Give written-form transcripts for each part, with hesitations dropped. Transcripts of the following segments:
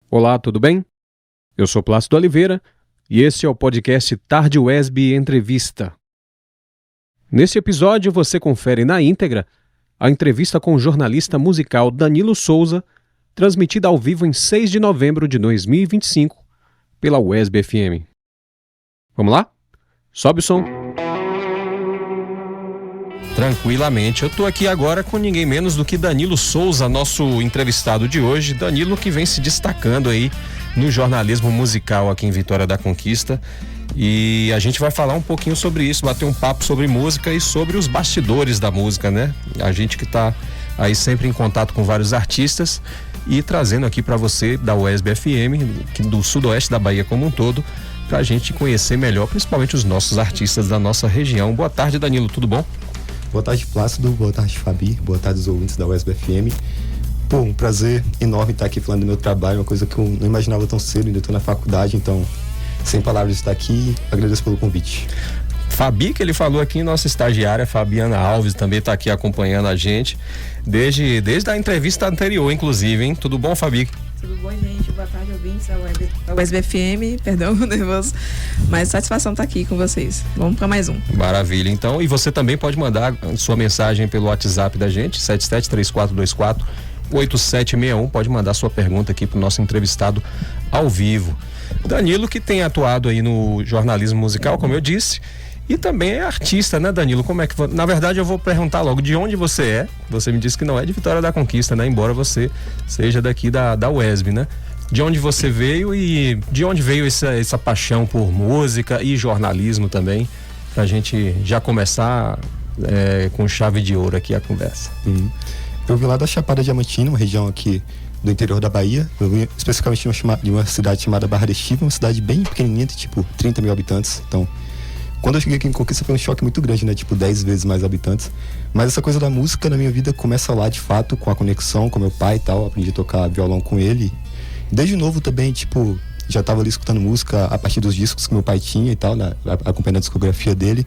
Olá, tudo bem? Eu sou Plácido Oliveira e este é o podcast Tarde UESB Entrevista. Neste episódio você confere na íntegra a entrevista com o jornalista musical Danilo Souza, transmitida ao vivo em 6 de novembro de 2025 pela UESB FM. Vamos lá? Sobe o som. Tranquilamente, eu estou aqui agora com ninguém menos do que Danilo Souza, nosso entrevistado de hoje. Danilo que vem se destacando aí no jornalismo musical aqui em Vitória da Conquista. E a gente vai falar um pouquinho sobre isso, bater um papo sobre música e sobre os bastidores da música, né? A gente que está aí sempre em contato com vários artistas e trazendo aqui para você da UESB FM, do sudoeste da Bahia como um todo, para a gente conhecer melhor, principalmente os nossos artistas da nossa região. Boa tarde, Danilo, tudo bom? Boa tarde, Plácido. Boa tarde, Fabi. Boa tarde aos ouvintes da UESB FM. Pô, um prazer enorme estar aqui falando do meu trabalho, uma coisa que eu não imaginava tão cedo, ainda estou na faculdade, então, sem palavras, estar aqui. Agradeço pelo convite. Fabi, que ele falou aqui, nossa estagiária, Fabiana Alves, também está aqui acompanhando a gente, desde a entrevista anterior, inclusive, hein? Tudo bom, Fabi? Tudo bom, gente? Boa tarde, ouvintes da UESB FM. Perdão, nervoso. Mas satisfação estar aqui com vocês. Vamos para mais um. Maravilha. Então, e você também pode mandar sua mensagem pelo WhatsApp da gente, 7734248761. Pode mandar sua pergunta aqui para o nosso entrevistado ao vivo. Danilo, que tem atuado aí no jornalismo musical, como eu disse, e também é artista, né, Danilo? Como é que... Na verdade, eu vou perguntar logo de onde você é. Você me disse que não é de Vitória da Conquista, né? Embora você seja daqui da UESB, né? De onde você veio e de onde veio essa paixão por música e jornalismo também, pra gente já começar com chave de ouro aqui a conversa. Eu vim lá da Chapada Diamantina, uma região aqui do interior da Bahia. Eu vim especificamente de uma cidade chamada Barra de Estiva, uma cidade bem pequenininha, tipo 30 mil habitantes. Então, quando eu cheguei aqui em Conquista foi um choque muito grande, né? Tipo 10 vezes mais habitantes. Mas essa coisa da música na minha vida começa lá, de fato, com a conexão com meu pai e tal. Aprendi a tocar violão com ele. Desde novo também, tipo, já tava ali escutando música a partir dos discos que meu pai tinha e tal, né? Acompanhando a discografia dele.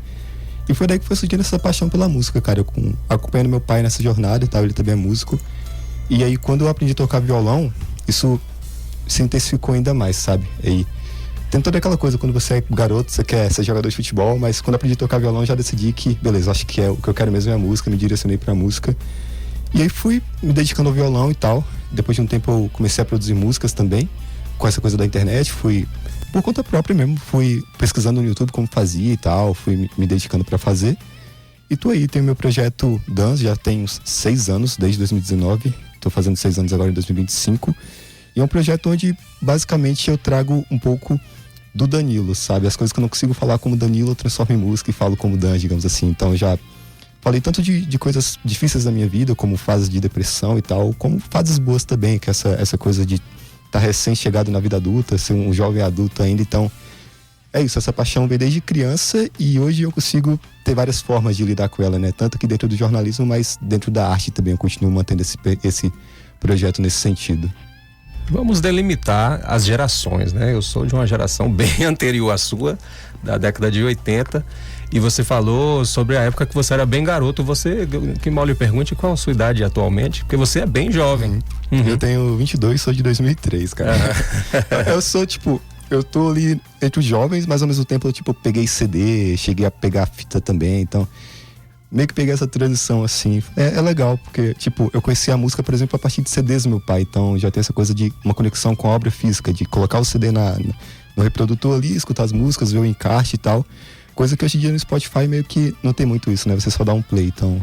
E foi daí que foi surgindo essa paixão pela música, cara. Acompanhando meu pai nessa jornada e tal, ele também é músico. E aí, quando eu aprendi a tocar violão, isso se intensificou ainda mais, sabe? E tem toda aquela coisa, quando você é garoto, você quer ser jogador de futebol, mas quando eu aprendi a tocar violão, eu já decidi que, beleza, acho que o que eu quero mesmo é a música, me direcionei pra música. E aí fui me dedicando ao violão e tal. Depois de um tempo eu comecei a produzir músicas também, com essa coisa da internet, fui por conta própria mesmo, fui pesquisando no YouTube como fazia e tal, fui me dedicando pra fazer. E tô aí, tenho meu projeto Dance, já tem uns 6 anos, desde 2019, tô fazendo 6 anos agora em 2025. E é um projeto onde, basicamente, eu trago um pouco do Danilo, sabe? As coisas que eu não consigo falar como Danilo, eu transformo em música e falo como Dan, digamos assim. Então, eu já falei tanto de coisas difíceis da minha vida, como fases de depressão e tal, como fases boas também, que essa coisa de estar recém-chegado na vida adulta, ser um jovem adulto ainda. Então, é isso, essa paixão veio desde criança e hoje eu consigo ter várias formas de lidar com ela, né? Tanto aqui dentro do jornalismo, mas dentro da arte também eu continuo mantendo esse projeto nesse sentido. Vamos delimitar as gerações, né? Eu sou de uma geração bem anterior à sua, da década de 80, e você falou sobre a época que você era bem garoto. Você, que mal lhe pergunte, qual a sua idade atualmente? Porque você é bem jovem. Eu tenho 22, sou de 2003, cara. Eu sou, tipo, eu tô ali entre os jovens, mas ao mesmo tempo eu, tipo, peguei CD, cheguei a pegar fita também, então meio que peguei essa transição, assim. É legal, porque, tipo, eu conheci a música, por exemplo, a partir de CDs do meu pai. Então, já tem essa coisa de uma conexão com a obra física, de colocar o CD no reprodutor ali, escutar as músicas, ver o encarte e tal. Coisa que hoje em dia no Spotify meio que não tem muito isso, né? Você só dá um play. Então,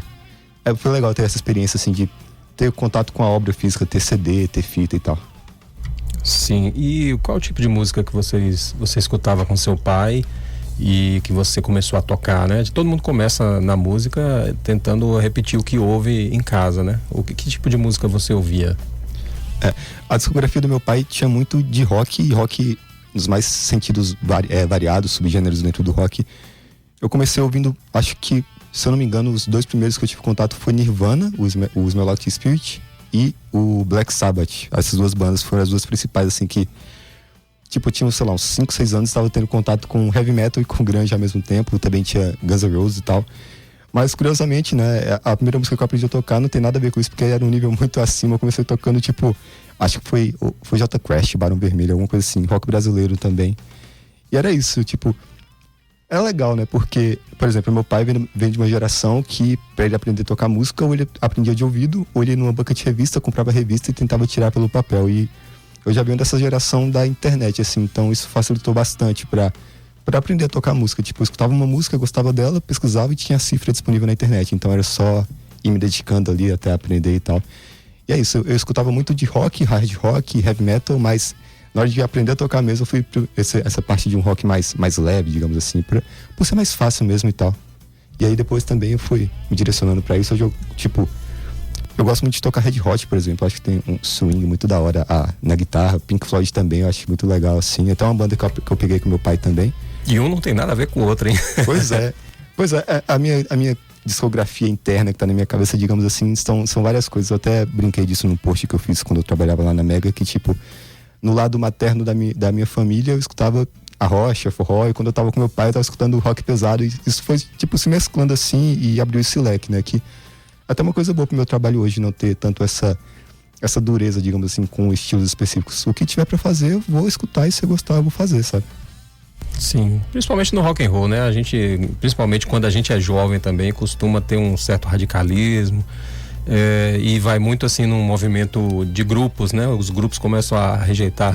foi legal ter essa experiência, assim, de ter contato com a obra física, ter CD, ter fita e tal. Sim. E qual tipo de música que você escutava com seu pai e que você começou a tocar, né? Todo mundo começa na música tentando repetir o que ouve em casa, né? Que tipo de música você ouvia? A discografia do meu pai tinha muito de rock, e rock nos mais sentidos variados, subgêneros dentro do rock. Eu comecei ouvindo, acho que, se eu não me engano, os 2 primeiros que eu tive contato foi Nirvana, o Smells Like Teen Spirit, e o Black Sabbath. Essas 2 bandas foram as 2 principais, assim, que tipo, eu tinha, sei lá, uns 5, 6 anos, estava tendo contato com heavy metal e com grunge ao mesmo tempo. Também tinha Guns N' Roses e tal. Mas, curiosamente, né, a primeira música que eu aprendi a tocar não tem nada a ver com isso, porque era um nível muito acima. Eu comecei tocando, tipo, Acho que foi J Quest, Barão Vermelho, alguma coisa assim, rock brasileiro também. E era isso, tipo, era legal, né? Porque, por exemplo, meu pai vem de uma geração que, pra ele aprender a tocar música, ou ele aprendia de ouvido, ou ele ia numa banca de revista, comprava revista e tentava tirar pelo papel. E eu já venho dessa geração da internet, assim, então isso facilitou bastante pra aprender a tocar música. Tipo, eu escutava uma música, gostava dela, pesquisava e tinha a cifra disponível na internet. Então era só ir me dedicando ali até aprender e tal. E é isso, eu escutava muito de rock, hard rock, heavy metal, mas na hora de aprender a tocar mesmo, eu fui pra essa parte de um rock mais leve, digamos assim, por ser mais fácil mesmo e tal. E aí depois também eu fui me direcionando pra isso. Hoje eu, tipo, eu gosto muito de tocar Red Hot, por exemplo. Eu acho que tem um swing muito da hora na guitarra. Pink Floyd também, eu acho muito legal, assim. Até uma banda que eu peguei com meu pai também. E um não tem nada a ver com o outro, hein? Pois é. A minha discografia interna que tá na minha cabeça, digamos assim, são várias coisas. Eu até brinquei disso num post que eu fiz quando eu trabalhava lá na Mega, que tipo, no lado materno da minha família, eu escutava a rocha, forró, e quando eu tava com meu pai, eu tava escutando rock pesado, e isso foi, tipo, se mesclando assim, e abriu esse leque, né, que até uma coisa boa pro meu trabalho hoje, não ter tanto essa dureza, digamos assim, com estilos específicos. O que tiver pra fazer, eu vou escutar, e se eu gostar, eu vou fazer, sabe? Sim, principalmente no rock and roll, né? A gente, principalmente quando a gente é jovem também, costuma ter um certo radicalismo, e vai muito assim num movimento de grupos, né? Os grupos começam a rejeitar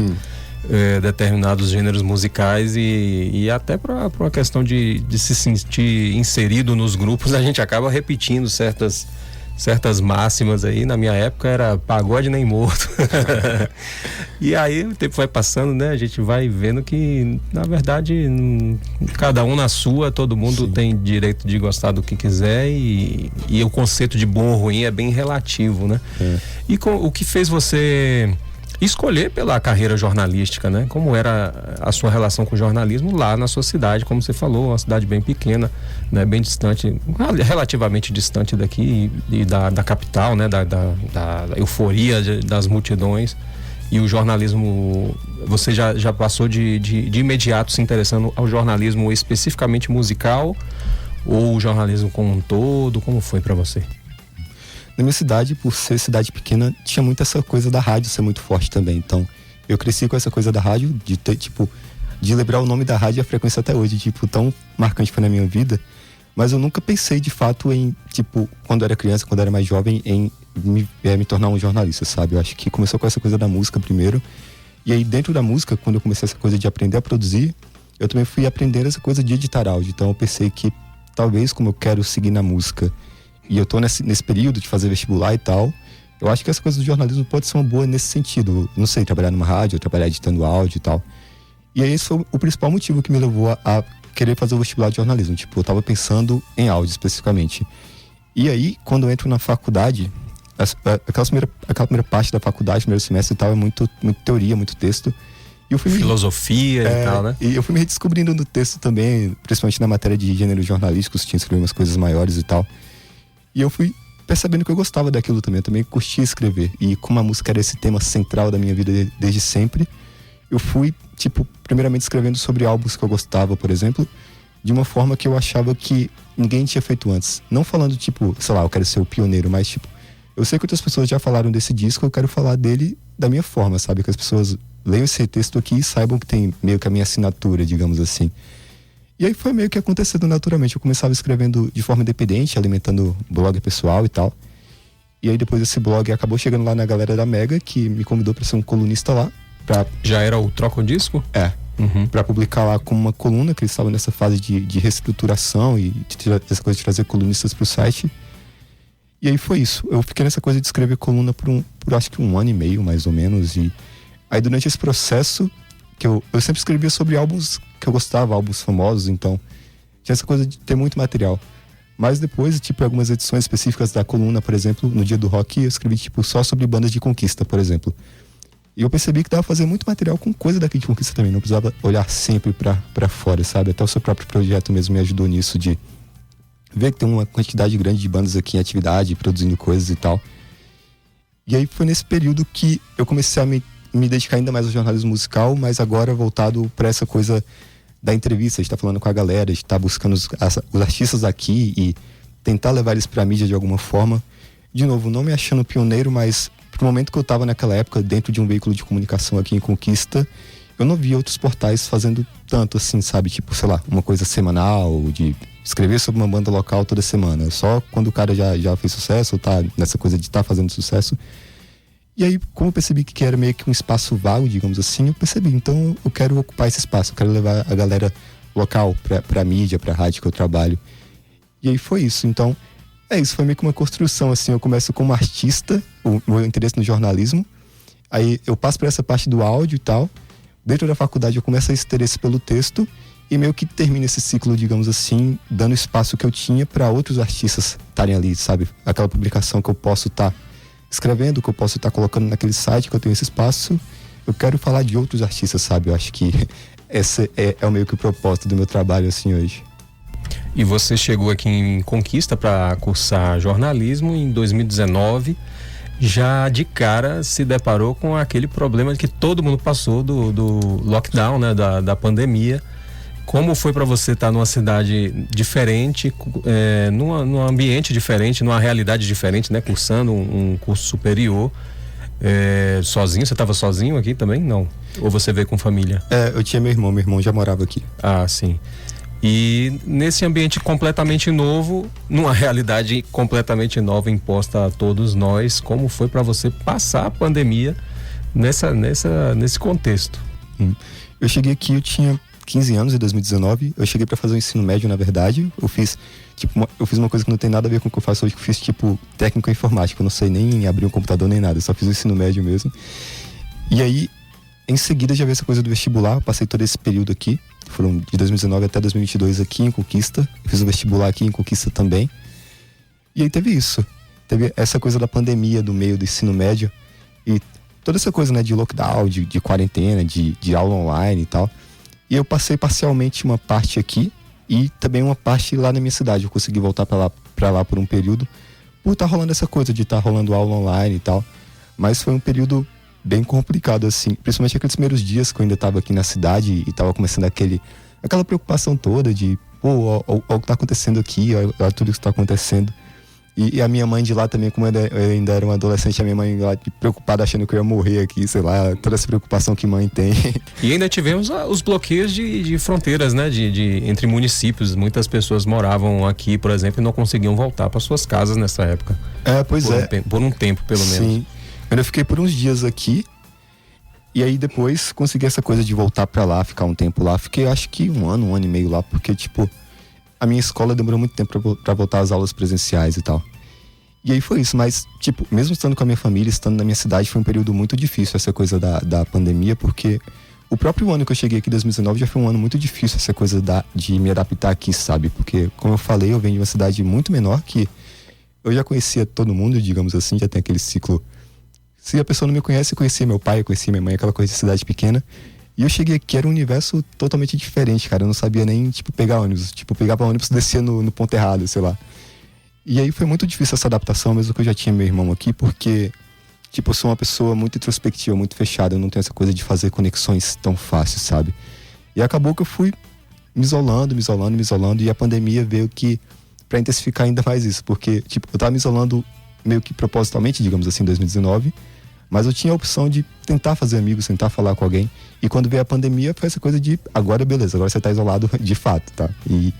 determinados gêneros musicais e até para uma questão de se sentir inserido nos grupos, a gente acaba repetindo certas máximas aí. Na minha época era pagode nem morto. E aí o tempo vai passando, né? A gente vai vendo que, na verdade, cada um na sua, todo mundo Sim. tem direito de gostar do que quiser e o conceito de bom ou ruim é bem relativo, né? E o que fez você escolher pela carreira jornalística, né? Como era a sua relação com o jornalismo lá na sua cidade, como você falou, uma cidade bem pequena, né? Bem distante, relativamente distante daqui e da capital, né? Da euforia das multidões. E o jornalismo, você já passou de imediato se interessando ao jornalismo especificamente musical ou o jornalismo como um todo? Como foi para você? Na minha cidade, por ser cidade pequena, tinha muito essa coisa da rádio ser muito forte também. Então, eu cresci com essa coisa da rádio, de ter, tipo, de lembrar o nome da rádio e a frequência até hoje, tipo, tão marcante foi na minha vida. Mas eu nunca pensei, de fato, em, tipo, quando eu era criança, quando eu era mais jovem, em me tornar um jornalista, sabe? Eu acho que começou com essa coisa da música primeiro. E aí, dentro da música, quando eu comecei essa coisa de aprender a produzir, eu também fui aprendendo essa coisa de editar áudio. Então, eu pensei que, talvez, como eu quero seguir na música, e eu tô nesse período de fazer vestibular e tal, eu acho que essa coisa do jornalismo pode ser uma boa nesse sentido. Não sei, trabalhar numa rádio, trabalhar editando áudio e tal. E aí esse foi o principal motivo que me levou a querer fazer o vestibular de jornalismo. Tipo, eu tava pensando em áudio especificamente. E aí, quando eu entro na faculdade, aquela primeira parte da faculdade, primeiro semestre e tal, é muito teoria, muito texto. E eu fui filosofia e tal, né? E eu fui me redescobrindo no texto também, principalmente na matéria de gêneros jornalísticos, tinha escrever umas coisas maiores e tal. E eu fui percebendo que eu gostava daquilo também. Eu também curtia escrever. E como a música era esse tema central da minha vida desde sempre, eu fui, tipo, primeiramente escrevendo sobre álbuns que eu gostava, por exemplo, de uma forma que eu achava que ninguém tinha feito antes. Não falando, tipo, sei lá, eu quero ser o pioneiro, mas, tipo, eu sei que outras pessoas já falaram desse disco, eu quero falar dele da minha forma, sabe? Que as pessoas leiam esse texto aqui e saibam que tem meio que a minha assinatura, digamos assim. E aí foi meio que acontecendo naturalmente. Eu começava escrevendo de forma independente, alimentando blog pessoal e tal. E aí depois esse blog acabou chegando lá na galera da Mega, que me convidou para ser um colunista lá. Já era o Troca o Disco? É. Uhum. Para publicar lá como uma coluna, que eles estavam nessa fase de reestruturação e essa coisa de trazer colunistas pro site. E aí foi isso. Eu fiquei nessa coisa de escrever coluna por acho que 1 ano e meio, mais ou menos. E aí durante esse processo, que eu sempre escrevia sobre álbuns que eu gostava, álbuns famosos, então tinha essa coisa de ter muito material. Mas depois, tipo, algumas edições específicas da coluna, por exemplo, no Dia do Rock, eu escrevi, tipo, só sobre bandas de conquista, por exemplo. E eu percebi que dava pra fazer muito material com coisa daqui de conquista também, não precisava olhar sempre pra fora, sabe? Até o seu próprio projeto mesmo me ajudou nisso, de ver que tem uma quantidade grande de bandas aqui em atividade, produzindo coisas e tal. E aí foi nesse período que eu comecei a me dedicar ainda mais ao jornalismo musical, mas agora voltado para essa coisa da entrevista, de estar falando com a galera, de estar buscando os artistas aqui e tentar levar eles para a mídia de alguma forma. De novo, não me achando pioneiro, mas pro momento que eu tava naquela época, dentro de um veículo de comunicação aqui em Conquista, eu não via outros portais fazendo tanto assim, sabe? Tipo, sei lá, uma coisa semanal, de escrever sobre uma banda local toda semana. Só quando o cara já fez sucesso, ou tá nessa coisa de estar fazendo sucesso. E aí, como eu percebi que era meio que um espaço vago, digamos assim, eu percebi, então eu quero ocupar esse espaço, eu quero levar a galera local pra mídia, pra rádio que eu trabalho. E aí foi isso, então, isso, foi meio que uma construção, assim, eu começo como artista, o meu interesse no jornalismo, aí eu passo por essa parte do áudio e tal, dentro da faculdade eu começo esse interesse pelo texto, e meio que termina esse ciclo, digamos assim, dando espaço que eu tinha para outros artistas estarem ali, sabe? Aquela publicação que eu posso estar escrevendo, que eu posso estar colocando naquele site, que eu tenho esse espaço, eu quero falar de outros artistas, sabe? Eu acho que esse é o meio que o propósito do meu trabalho, assim, hoje. E você chegou aqui em Conquista para cursar jornalismo em 2019, já de cara se deparou com aquele problema que todo mundo passou do lockdown, né? Da pandemia. Como foi para você estar numa cidade diferente, num ambiente diferente, numa realidade diferente, né? Cursando um curso superior, sozinho? Você estava sozinho aqui também? Não? Ou você veio com família? Eu tinha meu irmão já morava aqui. Ah, sim. E nesse ambiente completamente novo, numa realidade completamente nova imposta a todos nós, como foi para você passar a pandemia nesse contexto? Eu cheguei aqui, eu tinha 15 anos, em 2019, eu cheguei para fazer o ensino médio, na verdade. Eu fiz uma coisa que não tem nada a ver com o que eu faço hoje, que eu fiz técnico em informática, eu não sei nem abrir um computador nem nada, eu só fiz o ensino médio mesmo. E aí, em seguida, já veio essa coisa do vestibular, eu passei todo esse período aqui, foram de 2019 até 2022 aqui em Conquista, eu fiz o vestibular aqui em Conquista também. E aí teve essa coisa da pandemia, do meio do ensino médio, e toda essa coisa, né, de lockdown, de quarentena, de aula online e tal. E eu passei parcialmente uma parte aqui e também uma parte lá na minha cidade. Eu consegui voltar pra lá por um período, por estar rolando essa coisa de estar rolando aula online e tal. Mas foi um período bem complicado, assim. Principalmente aqueles primeiros dias que eu ainda estava aqui na cidade e estava começando aquela preocupação toda de, olha o que está acontecendo aqui, olha tudo isso que está acontecendo. E a minha mãe de lá também, como eu ainda era uma adolescente, a minha mãe lá preocupada, achando que eu ia morrer aqui, sei lá, toda essa preocupação que mãe tem. E ainda tivemos os bloqueios de fronteiras, né, entre municípios. Muitas pessoas moravam aqui, por exemplo, e não conseguiam voltar para suas casas nessa época. Por um tempo, pelo menos. Sim. Eu ainda fiquei por uns dias aqui, e aí depois consegui essa coisa de voltar para lá, ficar um tempo lá. Fiquei acho que um ano e meio lá, porque a minha escola demorou muito tempo pra voltar às aulas presenciais e tal. E aí foi isso, mas, mesmo estando com a minha família, estando na minha cidade, foi um período muito difícil essa coisa da pandemia, porque o próprio ano que eu cheguei aqui, 2019, já foi um ano muito difícil essa coisa de me adaptar aqui, sabe? Porque, como eu falei, eu venho de uma cidade muito menor, que eu já conhecia todo mundo, digamos assim, já tem aquele ciclo. Se a pessoa não me conhece, eu conhecia meu pai, eu conhecia minha mãe, aquela coisa de cidade pequena. E eu cheguei aqui, era um universo totalmente diferente, cara. Eu não sabia nem, pegar ônibus. Pegava ônibus e descia no ponto errado, sei lá. E aí foi muito difícil essa adaptação, mesmo que eu já tinha meu irmão aqui, porque, eu sou uma pessoa muito introspectiva, muito fechada. Eu não tenho essa coisa de fazer conexões tão fáceis, sabe? E acabou que eu fui me isolando. E a pandemia veio pra intensificar ainda mais isso. Porque, eu tava me isolando meio que propositalmente, digamos assim, em 2019. Mas eu tinha a opção de tentar fazer amigos, tentar falar com alguém. E quando veio a pandemia, foi essa coisa de, agora beleza, agora você tá isolado de fato, tá? E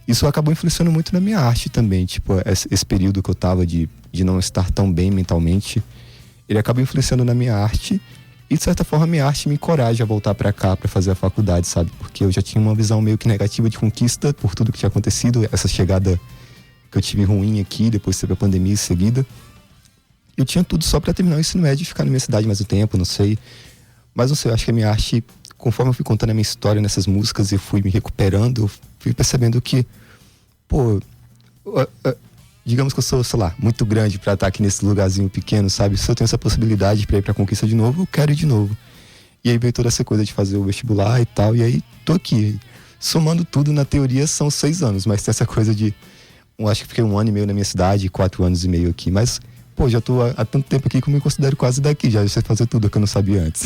isso acabou influenciando muito na minha arte também. Esse período que eu tava de não estar tão bem mentalmente, ele acabou influenciando na minha arte. E de certa forma, a minha arte me encoraja a voltar pra cá, pra fazer a faculdade, sabe? Porque eu já tinha uma visão meio que negativa de Conquista, por tudo que tinha acontecido. Essa chegada que eu tive ruim aqui, depois teve a pandemia em seguida. Eu tinha tudo só pra terminar o ensino médio e ficar na minha cidade mais um tempo, não sei. Mas não sei, eu acho que a minha arte, conforme eu fui contando a minha história nessas músicas e fui me recuperando, eu fui percebendo que, digamos que eu sou, sei lá, muito grande pra estar aqui nesse lugarzinho pequeno, sabe? Se eu tenho essa possibilidade pra ir pra Conquista de novo, eu quero ir de novo. E aí veio toda essa coisa de fazer o vestibular e tal, e aí tô aqui. Somando tudo, na teoria, são 6 anos, mas tem essa coisa de, eu acho que fiquei 1 ano e meio na minha cidade, 4 anos e meio aqui, mas já tô há tanto tempo aqui que eu me considero quase daqui, já sei fazer tudo que eu não sabia antes.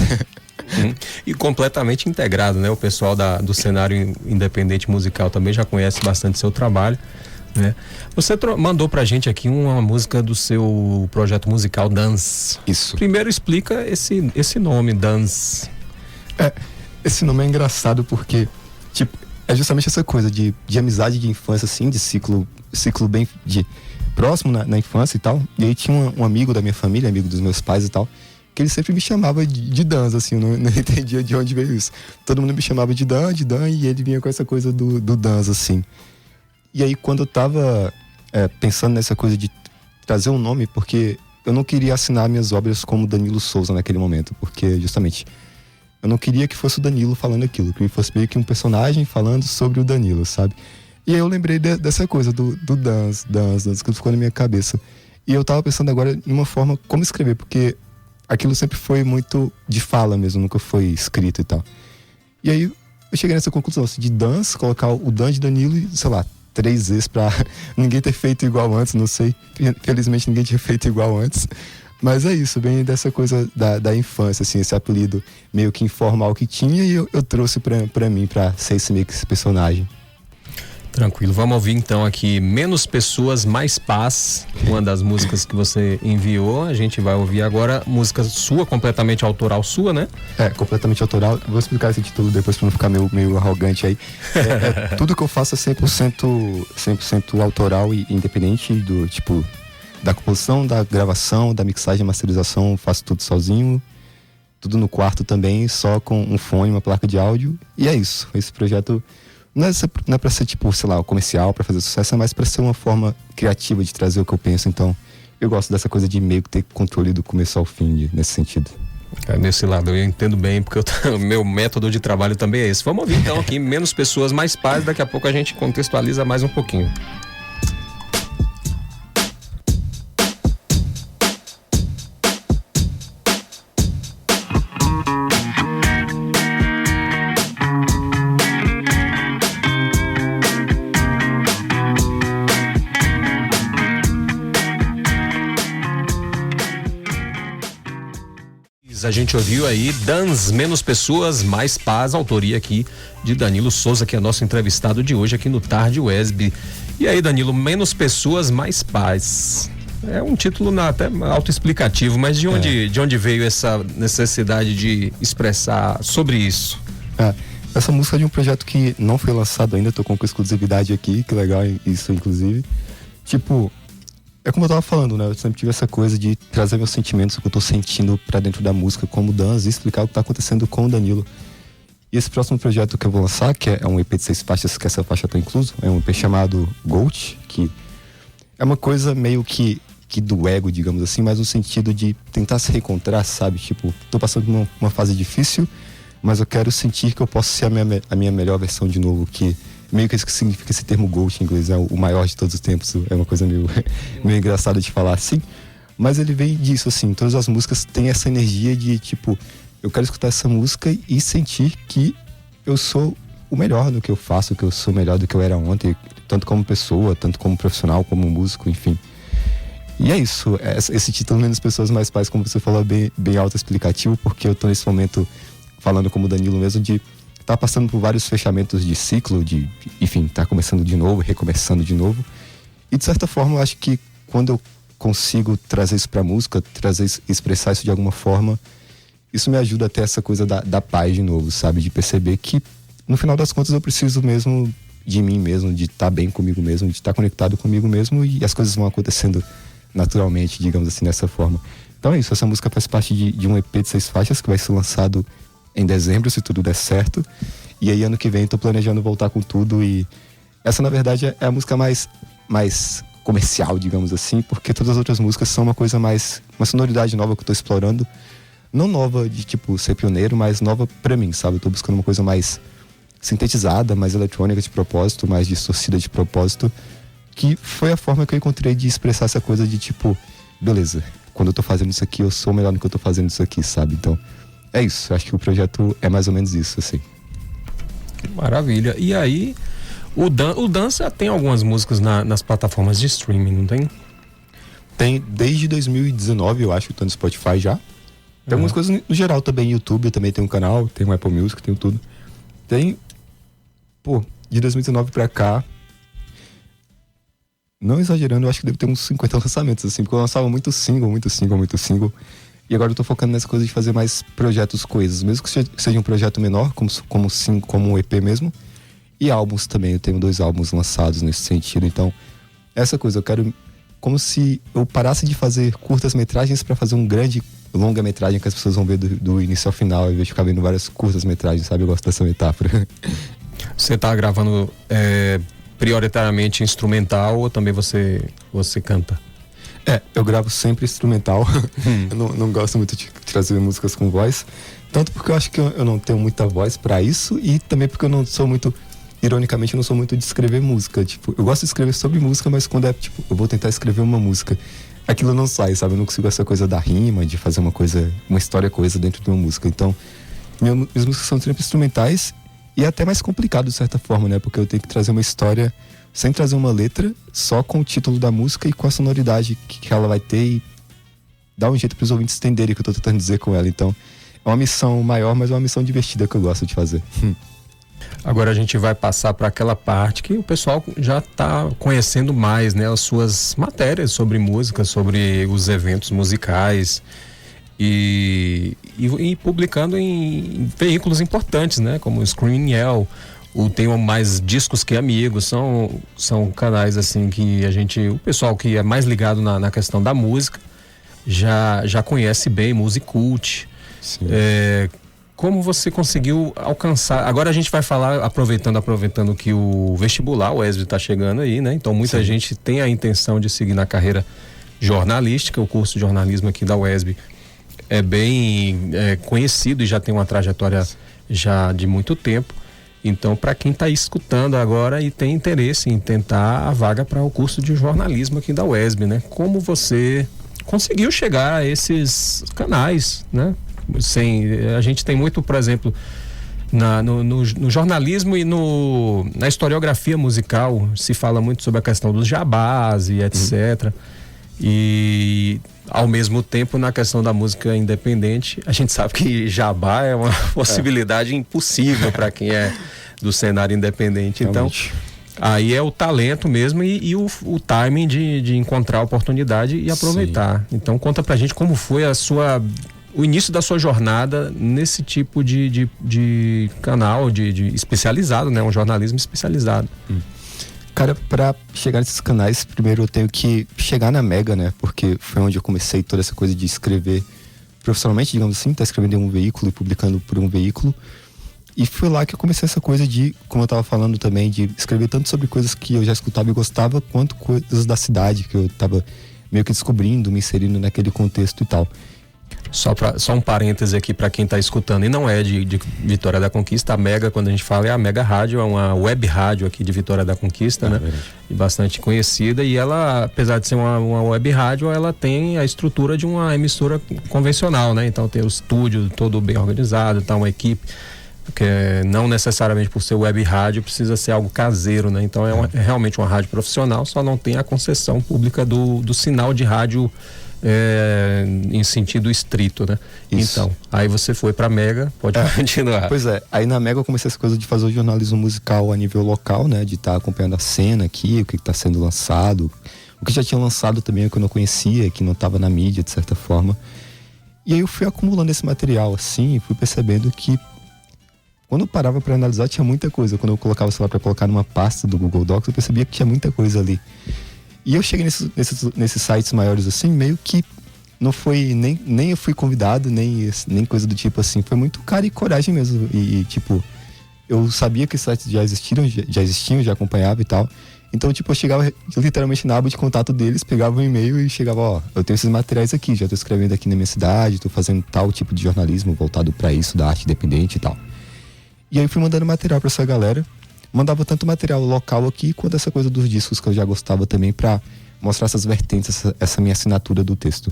E completamente integrado, né? O pessoal do cenário independente musical também já conhece bastante seu trabalho. né? Você mandou pra gente aqui uma música do seu projeto musical Dance. Isso. Primeiro explica esse nome, Dance. Esse nome é engraçado porque, tipo, é justamente essa coisa de amizade de infância, assim, de ciclo bem próximo na infância e tal. E aí tinha um amigo da minha família, amigo dos meus pais e tal, que ele sempre me chamava de Dan, assim, eu não entendia de onde veio isso. Todo mundo me chamava de Dan, e ele vinha com essa coisa do Dan, assim. E aí quando eu tava pensando nessa coisa de trazer um nome, porque eu não queria assinar minhas obras como Danilo Souza naquele momento, porque justamente eu não queria que fosse o Danilo falando aquilo, que fosse meio que um personagem falando sobre o Danilo, sabe? E aí eu lembrei dessa coisa do dance, que ficou na minha cabeça. E eu tava pensando agora em uma forma como escrever, porque aquilo sempre foi muito de fala mesmo, nunca foi escrito e tal. E aí eu cheguei nessa conclusão, assim, de dance, colocar o Dan de Danilo e, sei lá, 3 vezes pra ninguém ter feito igual antes, não sei. Felizmente ninguém tinha feito igual antes. Mas é isso, bem dessa coisa da infância, assim, esse apelido meio que informal que tinha e eu trouxe pra mim, pra ser esse meio que esse personagem. Tranquilo, vamos ouvir então aqui Menos Pessoas, Mais Paz, uma das músicas que você enviou. A gente vai ouvir agora, música sua, completamente autoral sua, né? Completamente autoral. Vou explicar esse título depois pra não ficar meio arrogante aí. Tudo que eu faço é 100% autoral e independente do, tipo, da composição, da gravação, da mixagem, masterização, faço tudo sozinho. Tudo no quarto também, só com um fone, uma placa de áudio. E é isso, esse projeto não é pra ser, tipo, sei lá, comercial, pra fazer sucesso, é mais pra ser uma forma criativa de trazer o que eu penso. Então, eu gosto dessa coisa de meio que ter controle do começo ao fim, nesse sentido. Nesse lado eu entendo bem, porque o meu método de trabalho também é esse. Vamos ouvir então aqui Menos Pessoas, Mais Paz. Daqui a pouco a gente contextualiza mais um pouquinho. A gente ouviu aí Dance, Menos Pessoas, Mais Paz, autoria aqui de Danilo Souza, que é nosso entrevistado de hoje aqui no Tarde Wesb. E aí, Danilo, Menos Pessoas, Mais Paz. É um título até autoexplicativo, mas de onde veio essa necessidade de expressar sobre isso? Essa música é de um projeto que não foi lançado ainda, tô com exclusividade aqui, que legal isso, inclusive. Tipo, é como eu tava falando, né? Eu sempre tive essa coisa de trazer meus sentimentos, o que eu tô sentindo pra dentro da música, como dance, e explicar o que tá acontecendo com o Danilo. E esse próximo projeto que eu vou lançar, que é um EP de 6 faixas, que essa faixa tá incluso, é um EP chamado Gold, que é uma coisa meio que do ego, digamos assim, mas no sentido de tentar se reencontrar, sabe? Tipo, tô passando por uma fase difícil, mas eu quero sentir que eu posso ser a minha melhor versão de novo, que meio que isso que significa esse termo GOAT em inglês, é o maior de todos os tempos, é uma coisa meio engraçada de falar assim, mas ele vem disso, assim, todas as músicas têm essa energia de, tipo, eu quero escutar essa música e sentir que eu sou o melhor do que eu faço, que eu sou melhor do que eu era ontem, tanto como pessoa, tanto como profissional, como músico, enfim. E é isso, esse título Menos Pessoas, Mais Paz, como você falou, é bem autoexplicativo, porque eu tô nesse momento falando como Danilo mesmo, de tá passando por vários fechamentos de ciclo, enfim, tá começando de novo, recomeçando de novo. E de certa forma, eu acho que quando eu consigo trazer isso pra música, expressar isso de alguma forma, isso me ajuda a ter essa coisa da paz de novo, sabe? De perceber que, no final das contas, eu preciso mesmo de mim mesmo, de estar bem comigo mesmo, de estar conectado comigo mesmo, e as coisas vão acontecendo naturalmente, digamos assim, dessa forma. Então é isso, essa música faz parte de um EP de 6 faixas que vai ser lançado em dezembro, se tudo der certo. E aí ano que vem tô planejando voltar com tudo, e essa na verdade é a música mais comercial, digamos assim, porque todas as outras músicas são uma sonoridade nova que eu tô explorando. Não nova de tipo ser pioneiro, mas nova pra mim, sabe? Eu tô buscando uma coisa mais sintetizada, mais eletrônica de propósito, mais distorcida de propósito, que foi a forma que eu encontrei de expressar essa coisa de tipo, beleza, quando eu tô fazendo isso aqui, eu sou melhor no que eu tô fazendo isso aqui, sabe? Então é isso, acho que o projeto é mais ou menos isso, assim. Maravilha. E aí, o Dança tem algumas músicas nas plataformas de streaming, não tem? Tem, desde 2019, eu acho, que tá no Spotify já. Tem algumas coisas no geral também, YouTube também tem um canal, tem um Apple Music, tem tudo. Tem, de 2019 pra cá, não exagerando, eu acho que devo ter uns 50 lançamentos, assim, porque eu lançava muito single. E agora eu tô focando nessa coisa de fazer mais projetos, coisas, mesmo que seja um projeto menor, como um EP mesmo. E álbuns também, eu tenho 2 álbuns lançados nesse sentido. Então, essa coisa, eu quero como se eu parasse de fazer curtas-metragens para fazer um grande longa-metragem que as pessoas vão ver do início ao final, ao invés de ficar vendo várias curtas-metragens, sabe? Eu gosto dessa metáfora. Você tá gravando prioritariamente instrumental ou também você canta? Eu gravo sempre instrumental. Eu não gosto muito de trazer músicas com voz. Tanto porque eu acho que eu não tenho muita voz pra isso, e também porque eu não sou muito, ironicamente, eu não sou muito de escrever música. Tipo, eu gosto de escrever sobre música, mas quando tipo, eu vou tentar escrever uma música, aquilo não sai, sabe? Eu não consigo essa coisa da rima, de fazer uma história coesa dentro de uma música. Então, minhas músicas são sempre instrumentais, e é até mais complicado de certa forma, né? Porque eu tenho que trazer uma história sem trazer uma letra, só com o título da música e com a sonoridade que ela vai ter, e dar um jeito para os ouvintes entenderem o que eu tô tentando dizer com ela. Então, é uma missão maior, mas é uma missão divertida que eu gosto de fazer. Agora a gente vai passar para aquela parte que o pessoal já está conhecendo mais, né? As suas matérias sobre música, sobre os eventos musicais e publicando em veículos importantes, né? Como o Screen Yell, o Tenho Mais Discos Que Amigos, são canais assim que o pessoal que é mais ligado na questão da música já conhece bem, Musicult. Como você conseguiu alcançar? Agora a gente vai falar, aproveitando que o vestibular, o ESB, está chegando aí, né? Então muita gente tem a intenção de seguir na carreira jornalística. O curso de jornalismo aqui da UESB é bem conhecido e já tem uma trajetória já de muito tempo. Então, para quem está escutando agora e tem interesse em tentar a vaga para o curso de jornalismo aqui da UESB, né? Como você conseguiu chegar a esses canais, né? A gente tem muito, por exemplo, no jornalismo e na historiografia musical, se fala muito sobre a questão dos jabás e etc. E ao mesmo tempo, na questão da música independente, a gente sabe que jabá é uma possibilidade impossível para quem é do cenário independente. Realmente. Então, aí é o talento mesmo e o timing de encontrar a oportunidade e aproveitar. Sim. Então, conta pra gente como foi o início da sua jornada nesse tipo de canal de especializado, né? Um jornalismo especializado. Cara, pra chegar nesses canais, primeiro eu tenho que chegar na Mega, né? Porque foi onde eu comecei toda essa coisa de escrever profissionalmente, digamos assim, tá escrevendo em um veículo e publicando por um veículo. E foi lá que eu comecei essa coisa de, como eu tava falando também, de escrever tanto sobre coisas que eu já escutava e gostava, quanto coisas da cidade que eu tava meio que descobrindo, me inserindo naquele contexto e tal. Só um parêntese aqui para quem está escutando, e não é de Vitória da Conquista. A Mega, quando a gente fala, é a Mega Rádio, é uma web rádio aqui de Vitória da Conquista, né? E bastante conhecida, e ela, apesar de ser uma web rádio, ela tem a estrutura de uma emissora convencional, né? Então tem o estúdio todo bem organizado, tá, uma equipe, porque não necessariamente por ser web rádio precisa ser algo caseiro, né? Então é realmente uma rádio profissional, só não tem a concessão pública do sinal de rádio em sentido estrito, né? Isso. Então, aí você foi pra Mega, pode continuar. Pois é, aí na Mega eu comecei essa coisa de fazer o jornalismo musical a nível local, né? De estar acompanhando a cena aqui, o que está sendo lançado, o que já tinha lançado também, o que eu não conhecia, que não estava na mídia, de certa forma. E aí eu fui acumulando esse material, assim, e fui percebendo que quando eu parava para analisar, tinha muita coisa. Quando eu colocava, sei lá, para colocar numa pasta do Google Docs, eu percebia que tinha muita coisa ali. E eu cheguei nesses sites maiores assim, meio que não foi, nem eu fui convidado, nem coisa do tipo assim. Foi muito cara e coragem mesmo. E tipo, eu sabia que esses sites já existiam, já acompanhava e tal. Então, tipo, eu chegava literalmente na aba de contato deles, pegava um e-mail e chegava, eu tenho esses materiais aqui, já tô escrevendo aqui na minha cidade, tô fazendo tal tipo de jornalismo voltado para isso, da arte independente e tal. E aí fui mandando material pra essa galera. Mandava tanto material local aqui, quanto essa coisa dos discos que eu já gostava também, pra mostrar essas vertentes, essa minha assinatura do texto.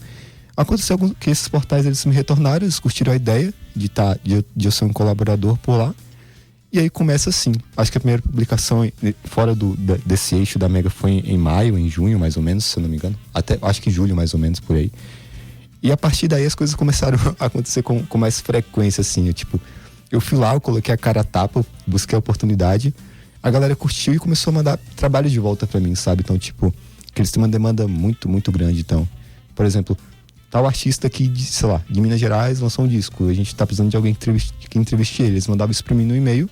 Aconteceu que esses portais, eles me retornaram, eles curtiram a ideia de eu ser um colaborador por lá. E aí começa assim. Acho que a primeira publicação fora desse eixo da Mega foi em maio, em junho, mais ou menos, se eu não me engano. Até, acho que julho, mais ou menos, por aí. E a partir daí as coisas começaram a acontecer com mais frequência, assim. Eu fui lá, eu coloquei a cara a tapa, busquei a oportunidade. A galera curtiu e começou a mandar trabalho de volta pra mim, sabe? Então, tipo, que eles têm uma demanda muito, muito grande. Então, por exemplo, tal artista aqui de, sei lá, de Minas Gerais lançou um disco, a gente tá precisando de alguém que entreviste ele. Eles mandavam isso pra mim no e-mail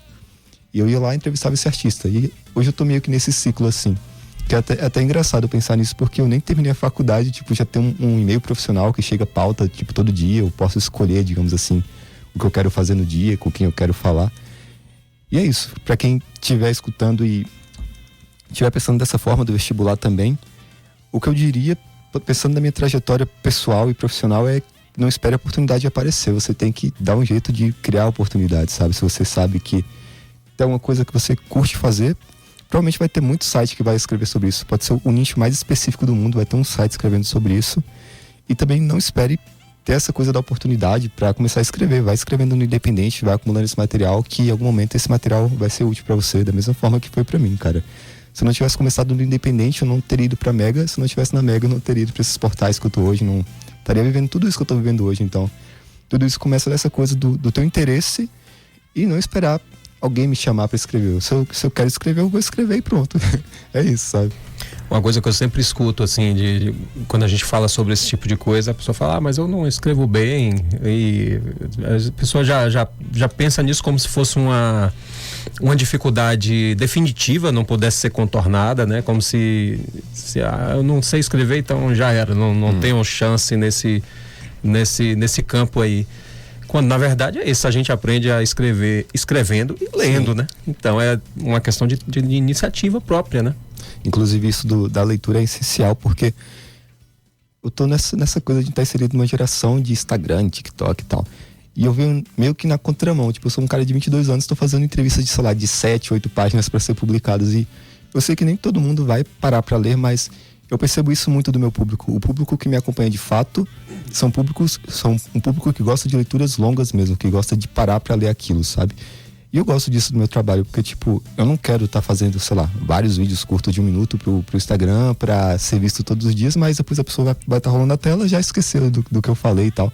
e eu ia lá e entrevistava esse artista. E hoje eu tô meio que nesse ciclo assim, que é até engraçado pensar nisso, porque eu nem terminei a faculdade, tipo, já tem um e-mail profissional que chega pauta, tipo, todo dia, eu posso escolher, digamos assim, o que eu quero fazer no dia, com quem eu quero falar. E é isso, pra quem estiver escutando e estiver pensando dessa forma do vestibular também, o que eu diria, pensando na minha trajetória pessoal e profissional, é não espere a oportunidade aparecer. Você tem que dar um jeito de criar oportunidades, sabe? Se você sabe que tem uma coisa que você curte fazer, provavelmente vai ter muito site que vai escrever sobre isso. Pode ser o nicho mais específico do mundo, vai ter um site escrevendo sobre isso. E também não espere ter essa coisa da oportunidade para começar a escrever. Vai escrevendo no independente, vai acumulando esse material, que em algum momento esse material vai ser útil para você, da mesma forma que foi para mim, cara. Se eu não tivesse começado no independente, eu não teria ido pra Mega. Se eu não tivesse na Mega, eu não teria ido pra esses portais que eu tô hoje. Não estaria vivendo tudo isso que eu tô vivendo hoje. Então, tudo isso começa dessa coisa do teu interesse e não esperar alguém me chamar pra escrever. Se eu quero escrever, eu vou escrever e pronto. É isso, sabe? Uma coisa que eu sempre escuto, assim, quando a gente fala sobre esse tipo de coisa, a pessoa fala, mas eu não escrevo bem. E a pessoa já pensa nisso como se fosse uma dificuldade definitiva, não pudesse ser contornada, né? Como se eu não sei escrever, então já era, não tenho chance nesse campo aí. Quando na verdade é isso, a gente aprende a escrever escrevendo e lendo, né? Então é uma questão de iniciativa própria, né? Inclusive isso da leitura é essencial, porque eu tô nessa coisa de estar inserido numa geração de Instagram, TikTok e tal. E eu venho meio que na contramão. Tipo, eu sou um cara de 22 anos, tô fazendo entrevistas de, sei lá, de 7, 8 páginas para ser publicadas. E eu sei que nem todo mundo vai parar para ler, mas eu percebo isso muito do meu público. O público que me acompanha de fato são um público que gosta de leituras longas mesmo, que gosta de parar para ler aquilo, sabe? E eu gosto disso do meu trabalho, porque, tipo, eu não quero estar fazendo, sei lá, vários vídeos curtos de 1 minuto pro Instagram pra ser visto todos os dias, mas depois a pessoa vai estar rolando a tela e já esqueceu do que eu falei e tal.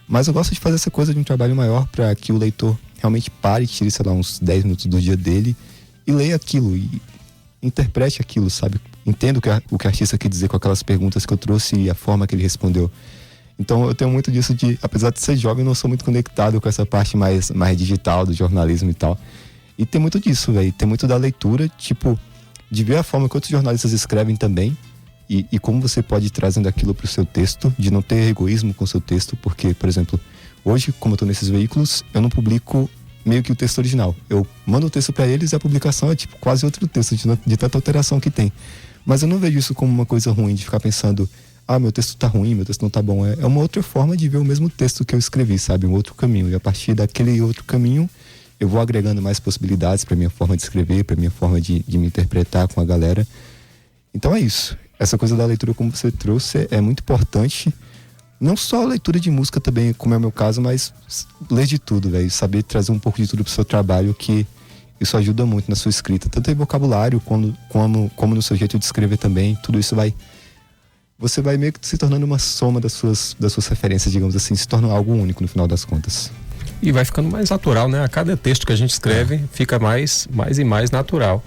Mas eu gosto de fazer essa coisa de um trabalho maior para que o leitor realmente pare, tire, sei lá, uns 10 minutos do dia dele e leia aquilo e interprete aquilo, sabe? Entenda o que o artista quer dizer com aquelas perguntas que eu trouxe e a forma que ele respondeu. Então eu tenho muito disso de, apesar de ser jovem, eu não sou muito conectado com essa parte mais digital do jornalismo e tal. E tem muito disso, velho. Tem muito da leitura, tipo, de ver a forma que outros jornalistas escrevem também. E como você pode ir trazendo aquilo pro seu texto, de não ter egoísmo com o seu texto, porque, por exemplo, hoje, como eu tô nesses veículos, eu não publico meio que o texto original. Eu mando o texto para eles e a publicação é tipo quase outro texto, de tanta alteração que tem. Mas eu não vejo isso como uma coisa ruim, de ficar pensando, meu texto tá ruim, meu texto não tá bom. É uma outra forma de ver o mesmo texto que eu escrevi, sabe? Um outro caminho. E a partir daquele outro caminho, eu vou agregando mais possibilidades pra minha forma de escrever, pra minha forma de me interpretar com a galera. Então é isso. Essa coisa da leitura, como você trouxe, é muito importante. Não só a leitura de música também, como é o meu caso, mas ler de tudo, velho. Saber trazer um pouco de tudo pro seu trabalho, que isso ajuda muito na sua escrita. Tanto em vocabulário, como no seu jeito de escrever também. Tudo isso você vai meio que se tornando uma soma das suas referências, digamos assim. Se torna algo único no final das contas. E vai ficando mais natural, né? A cada texto que a gente escreve fica mais e mais natural.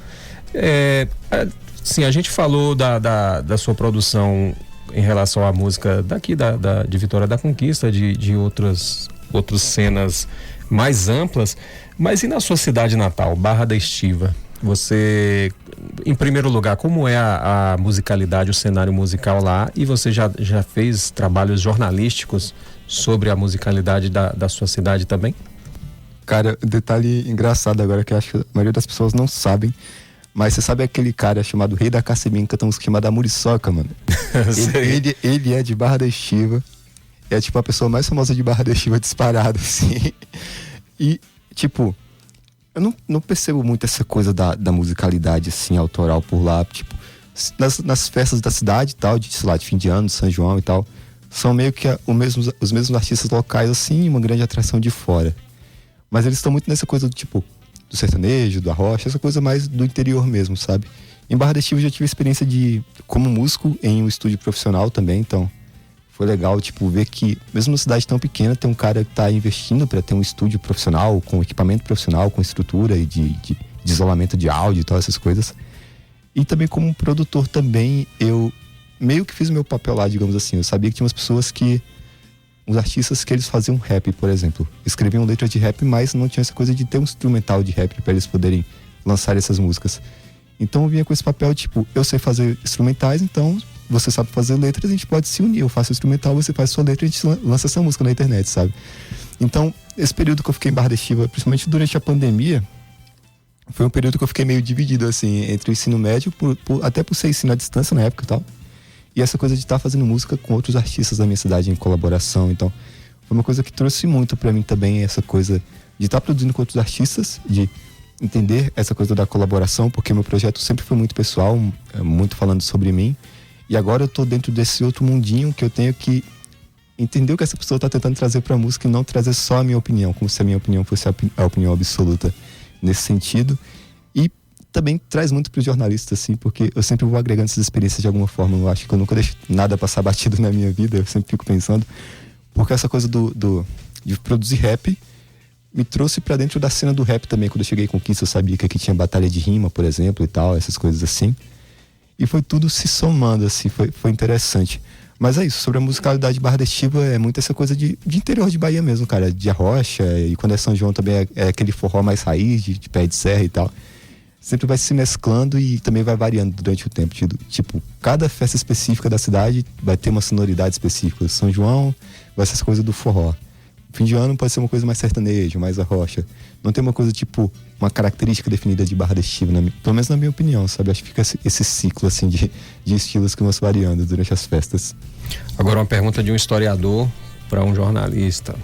Sim, a gente falou da sua produção em relação à música daqui de Vitória da Conquista, de outras cenas mais amplas, mas e na sua cidade natal, Barra da Estiva? Você, em primeiro lugar, como é a musicalidade, o cenário musical lá? E você já fez trabalhos jornalísticos sobre a musicalidade da sua cidade também? Cara, detalhe engraçado agora que eu acho que a maioria das pessoas não sabem, mas você sabe aquele cara chamado Rei da Caceminha, que canta uma música chamada Muriçoca, mano? ele é de Barra da Estiva. É tipo a pessoa mais famosa de Barra da Estiva disparada, assim. E, tipo, eu não percebo muito essa coisa da musicalidade, assim, autoral por lá. Tipo, nas festas da cidade e tal, de, sei lá, de fim de ano, de São João e tal, são meio que os mesmos artistas locais, assim, e uma grande atração de fora. Mas eles estão muito nessa coisa do tipo, do sertanejo, do arrocha, essa coisa mais do interior mesmo, sabe? Em Barra da Estiva eu já tive a experiência como músico em um estúdio profissional também, então foi legal, tipo, ver que mesmo numa cidade tão pequena tem um cara que tá investindo para ter um estúdio profissional, com equipamento profissional, com estrutura e de isolamento de áudio e tal, essas coisas. E também como produtor também, eu meio que fiz o meu papel lá, digamos assim. Eu sabia que tinha umas pessoas uns artistas que eles faziam rap, por exemplo. Escreviam letras de rap, mas não tinha essa coisa de ter um instrumental de rap para eles poderem lançar essas músicas. Então eu vinha com esse papel, tipo, eu sei fazer instrumentais, então você sabe fazer letras, a gente pode se unir. Eu faço instrumental, você faz sua letra e a gente lança essa música na internet, sabe? Então, esse período que eu fiquei em Barra da Estiva, principalmente durante a pandemia, foi um período que eu fiquei meio dividido, assim, entre o ensino médio, até por ser ensino à distância na época e tal, e essa coisa de estar fazendo música com outros artistas da minha cidade em colaboração. Então, foi uma coisa que trouxe muito pra mim também, essa coisa de estar produzindo com outros artistas, de entender essa coisa da colaboração, porque meu projeto sempre foi muito pessoal, muito falando sobre mim, e agora eu tô dentro desse outro mundinho que eu tenho que entender o que essa pessoa tá tentando trazer pra música e não trazer só a minha opinião, como se a minha opinião fosse a opinião absoluta nesse sentido. E também traz muito pro jornalista, assim, porque eu sempre vou agregando essas experiências de alguma forma. Eu acho que eu nunca deixo nada passar batido na minha vida, eu sempre fico pensando, porque essa coisa de produzir rap me trouxe pra dentro da cena do rap também. Quando eu cheguei em Conquista, eu sabia que aqui tinha batalha de rima, por exemplo, e tal, essas coisas assim. E foi tudo se somando, assim, foi interessante. Mas é isso, sobre a musicalidade de Barra da Estiva, é muito essa coisa de interior de Bahia mesmo, cara, de arrocha, e quando é São João também é aquele forró mais raiz, de pé de serra e tal. Sempre vai se mesclando e também vai variando durante o tempo. Tipo, cada festa específica da cidade vai ter uma sonoridade específica. São João vai ser essa coisa do forró. Fim de ano pode ser uma coisa mais sertaneja, mais arrocha. Não tem uma coisa, tipo, uma característica definida de Barra da Estiva, pelo menos na minha opinião, sabe? Acho que fica esse ciclo, assim, de estilos que vão se variando durante as festas. Agora uma pergunta de um historiador para um jornalista.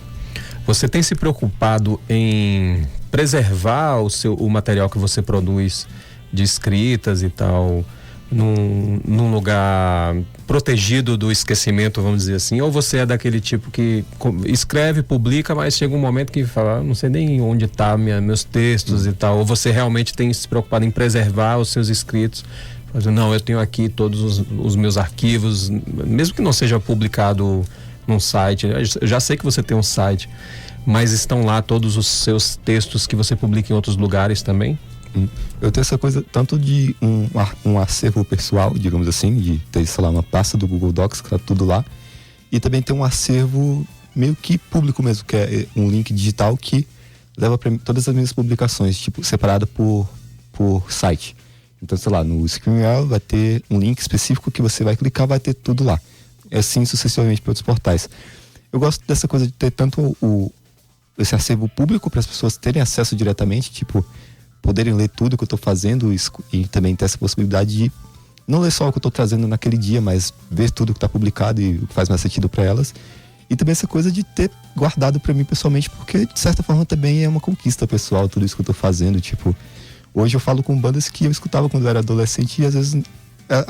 Você tem se preocupado em preservar o material que você produz de escritas e tal num lugar protegido do esquecimento, vamos dizer assim? Ou você é daquele tipo que escreve, publica, mas chega um momento que fala, não sei nem onde tá meus textos e tal? Ou você realmente tem se preocupado em preservar os seus escritos? Não, eu tenho aqui todos os meus arquivos, mesmo que não seja publicado num site. Eu já sei que você tem um site, mas estão lá todos os seus textos que você publica em outros lugares também? Eu tenho essa coisa tanto de um acervo pessoal, digamos assim, de ter, sei lá, uma pasta do Google Docs que tá tudo lá, e também tem um acervo meio que público mesmo, que é um link digital que leva para todas as minhas publicações, tipo, separado por site. Então, sei lá, no ScreenRel vai ter um link específico que você vai clicar, vai ter tudo lá. É assim sucessivamente para outros portais. Eu gosto dessa coisa de ter tanto esse acervo público para as pessoas terem acesso diretamente, tipo, poderem ler tudo que eu estou fazendo e também ter essa possibilidade de não ler só o que eu estou trazendo naquele dia, mas ver tudo que está publicado e o que faz mais sentido para elas. E também essa coisa de ter guardado para mim pessoalmente, porque de certa forma também é uma conquista pessoal, tudo isso que eu estou fazendo. Tipo, hoje eu falo com bandas que eu escutava quando eu era adolescente e às vezes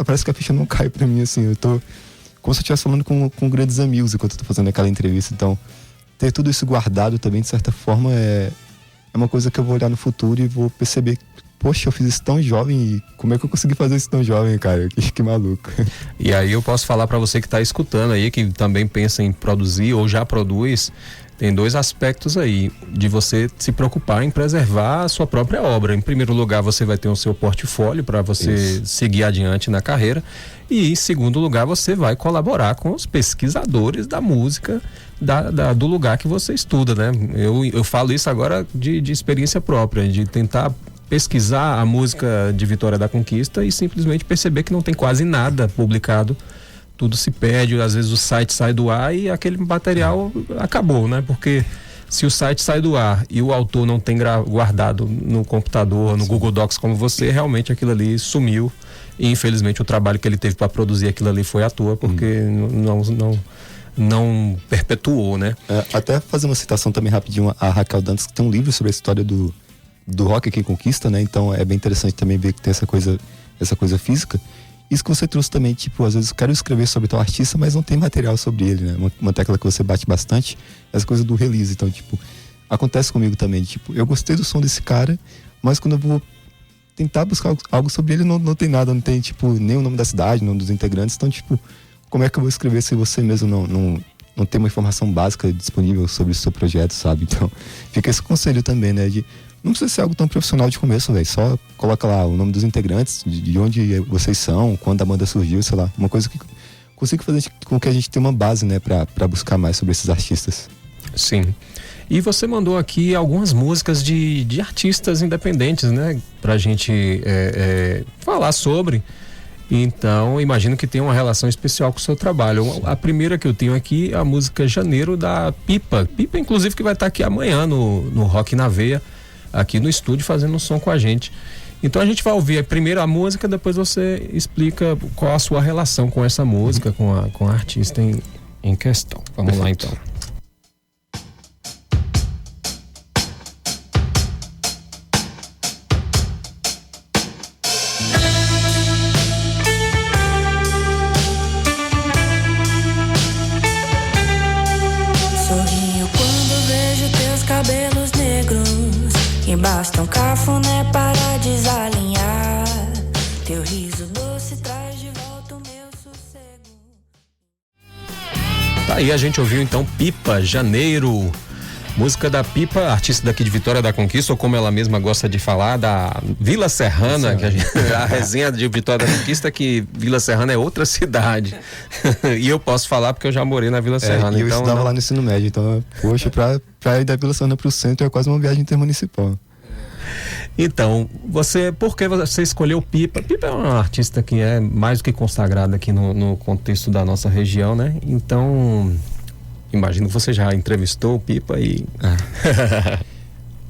parece que a ficha não cai para mim, assim. Eu tô como se eu estivesse falando com grandes amigos enquanto eu tô fazendo aquela entrevista. Então, ter tudo isso guardado também, de certa forma, é uma coisa que eu vou olhar no futuro e vou perceber, poxa, eu fiz isso tão jovem e como é que eu consegui fazer isso tão jovem, cara? Que maluco. E aí eu posso falar para você que tá escutando aí, que também pensa em produzir ou já produz, tem dois aspectos aí, de você se preocupar em preservar a sua própria obra. Em primeiro lugar, você vai ter o seu portfólio para você seguir adiante na carreira, e em segundo lugar, você vai colaborar com os pesquisadores da música do lugar que você estuda, né? Eu falo isso agora de experiência própria, de tentar pesquisar a música de Vitória da Conquista e simplesmente perceber que não tem quase nada publicado. Tudo se perde, às vezes o site sai do ar e aquele material acabou, né? Porque se o site sai do ar e o autor não tem guardado no computador, no Google Docs como você, realmente aquilo ali sumiu. E infelizmente o trabalho que ele teve para produzir aquilo ali foi à toa, porque não perpetuou, né? Até fazer uma citação também rapidinho, a Raquel Dantas, que tem um livro sobre a história do rock aqui em Conquista, né? Então é bem interessante também ver que tem essa coisa física. Isso que você trouxe também, tipo, às vezes eu quero escrever sobre tal artista, mas não tem material sobre ele, né? Uma tecla que você bate bastante, essa coisa do release. Então, tipo, acontece comigo também, tipo, eu gostei do som desse cara, mas quando eu vou tentar buscar algo sobre ele, não tem nada, não tem, tipo, nem o nome da cidade, nem dos integrantes. Então, tipo, como é que eu vou escrever se você mesmo não tem uma informação básica disponível sobre o seu projeto, sabe? Então, fica esse conselho também, né? De não precisa ser algo tão profissional de começo, velho. Só coloca lá o nome dos integrantes, de onde vocês são, quando a banda surgiu, sei lá. Uma coisa que consiga fazer com que a gente tenha uma base, né, pra buscar mais sobre esses artistas. Sim. E você mandou aqui algumas músicas de artistas independentes, né? Pra gente falar sobre. Então, imagino que tem uma relação especial com o seu trabalho. A primeira que eu tenho aqui é a música Janeiro, da Pipa. Pipa, inclusive, que vai estar aqui amanhã no Rock na Veia, aqui no estúdio, fazendo um som com a gente. Então a gente vai ouvir primeiro a música, depois você explica qual a sua relação com essa música, com a artista em questão. Vamos lá então. Sorrio quando vejo teus cabelos negros, e basta um cafuné para desalinhar. Teu riso doce traz de volta o meu sossego. Tá aí, a gente ouviu então Pipa, Janeiro. Música da Pipa, artista daqui de Vitória da Conquista, ou como ela mesma gosta de falar, da Vila Serrana, que a resenha de Vitória da Conquista é que Vila Serrana é outra cidade. E eu posso falar porque eu já morei na Vila Serrana. E eu estudava lá no ensino médio, então, poxa, pra ir da Vila Serrana pro centro é quase uma viagem intermunicipal. Então, por que você escolheu Pipa? Pipa é uma artista que é mais do que consagrada aqui no contexto da nossa região, né? Então, imagino que você já entrevistou o Pipa e...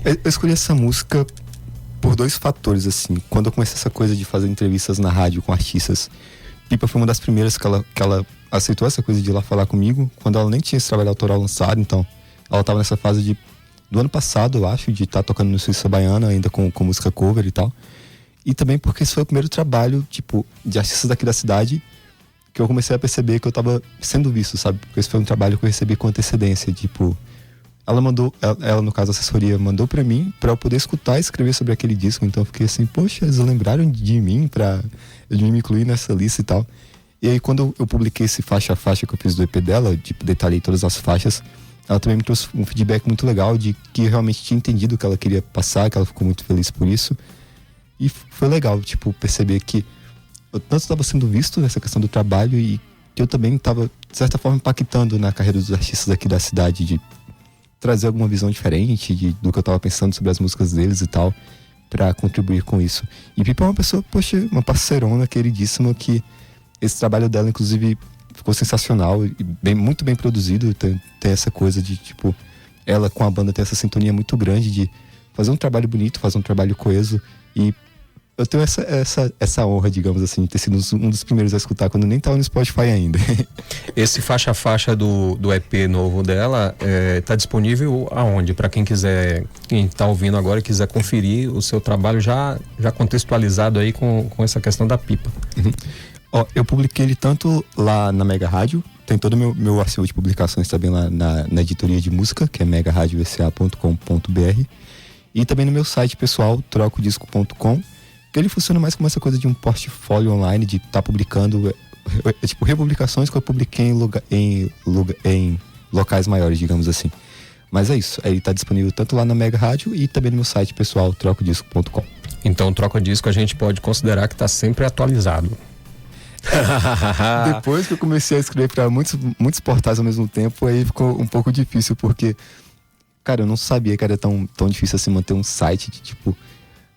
Eu escolhi essa música por dois fatores, assim. Quando eu comecei essa coisa de fazer entrevistas na rádio com artistas, Pipa foi uma das primeiras que ela aceitou essa coisa de ir lá falar comigo, quando ela nem tinha esse trabalho autoral lançado. Então ela estava nessa fase do ano passado, eu acho, de estar tocando no Suíça Baiana, ainda com música cover e tal. E também porque esse foi o primeiro trabalho, tipo, de artistas daqui da cidade, que eu comecei a perceber que eu tava sendo visto, sabe? Porque esse foi um trabalho que eu recebi com antecedência, tipo... Ela no caso, a assessoria, mandou pra mim, pra eu poder escutar e escrever sobre aquele disco. Então eu fiquei assim, poxa, eles lembraram de mim pra me incluir nessa lista e tal. E aí quando eu publiquei esse faixa a faixa que eu fiz do EP dela, tipo, detalhei todas as faixas, ela também me trouxe um feedback muito legal de que realmente tinha entendido o que ela queria passar, que ela ficou muito feliz por isso. E foi legal, tipo, perceber que eu tanto estava sendo visto nessa questão do trabalho e que eu também estava, de certa forma, impactando na carreira dos artistas aqui da cidade, de trazer alguma visão diferente do que eu tava pensando sobre as músicas deles e tal, pra contribuir com isso. E Pipa é uma pessoa, poxa, uma parceirona queridíssima, que esse trabalho dela, inclusive, ficou sensacional e muito bem produzido. Tem essa coisa de, tipo, ela com a banda tem essa sintonia muito grande de fazer um trabalho bonito, fazer um trabalho coeso. E eu tenho essa honra, digamos assim, de ter sido um dos primeiros a escutar quando nem tava no Spotify ainda. Esse faixa a faixa do EP novo dela tá disponível aonde? Para quem tá ouvindo agora e quiser conferir o seu trabalho já contextualizado aí com essa questão da Pipa. Uhum. Ó, eu publiquei ele tanto lá na Mega Rádio, tem todo o meu arquivo de publicações também lá na editoria de música, que é megaradiosa.com.br, e também no meu site pessoal, trocodisco.com, que ele funciona mais como essa coisa de um portfólio online, de estar publicando, tipo, republicações que eu publiquei em locais maiores, digamos assim. Mas é isso, ele está disponível tanto lá na Mega Rádio e também no meu site pessoal, trocodisco.com. Então o Troca Disco a gente pode considerar que está sempre atualizado. Depois que eu comecei a escrever para muitos portais ao mesmo tempo, aí ficou um pouco difícil, porque, cara, eu não sabia que era tão difícil assim manter um site de, tipo,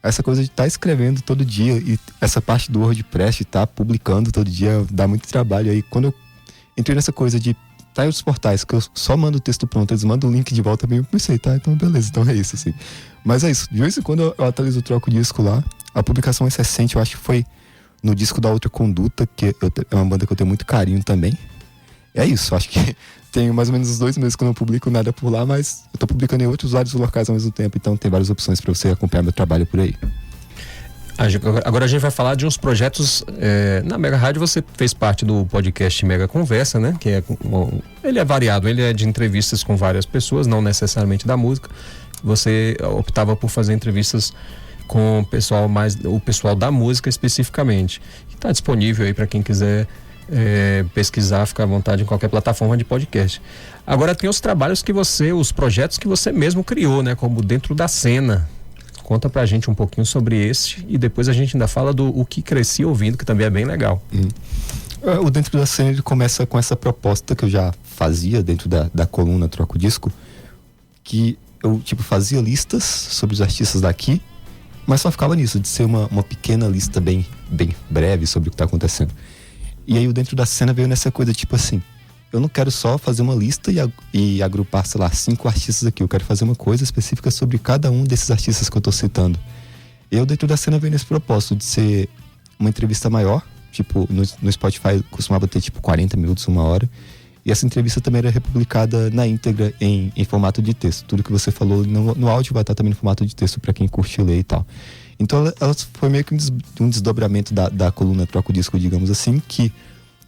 essa coisa de estar escrevendo todo dia e essa parte do WordPress de estar publicando todo dia dá muito trabalho. Aí quando eu entrei nessa coisa de estar em outros portais, que eu só mando o texto pronto, eles mandam o link de volta bem, eu pensei, tá, então beleza, então é isso, assim. Mas é isso, de vez em quando eu atualizo o Troco Disco lá. A publicação mais recente, eu acho que foi no disco da Outra Conduta, que é uma banda que eu tenho muito carinho também. É isso, acho que tenho mais ou menos uns 2 meses que eu não publico nada por lá, mas eu tô publicando em outros vários locais ao mesmo tempo, então tem várias opções para você acompanhar meu trabalho por aí. Agora a gente vai falar de uns projetos. Na Mega Rádio você fez parte do podcast Mega Conversa, né? Que ele é variado, ele é de entrevistas com várias pessoas, não necessariamente da música. Você optava por fazer entrevistas com o pessoal da música especificamente. Está disponível aí para quem quiser pesquisar, ficar à vontade em qualquer plataforma de podcast. Agora tem os projetos que você mesmo criou, né? Como Dentro da Cena. Conta pra gente um pouquinho sobre esse e depois a gente ainda fala do O Que Cresci Ouvindo, que também é bem legal. O Dentro da Cena, ele começa com essa proposta que eu já fazia dentro da coluna Troca o Disco, que eu fazia listas sobre os artistas daqui, mas só ficava nisso, de ser uma pequena lista bem breve sobre o que está acontecendo. E aí o Dentro da Cena veio nessa coisa, assim, eu não quero só fazer uma lista e agrupar, 5 artistas aqui, eu quero fazer uma coisa específica sobre cada um desses artistas que eu tô citando. E o Dentro da Cena veio nesse propósito de ser uma entrevista maior, no Spotify costumava ter 40 minutos, 1 hora, e essa entrevista também era republicada na íntegra em formato de texto. Tudo que você falou no áudio vai estar também no formato de texto para quem curte ler e tal. Então ela foi meio que um desdobramento da coluna Troca o Disco, digamos assim, que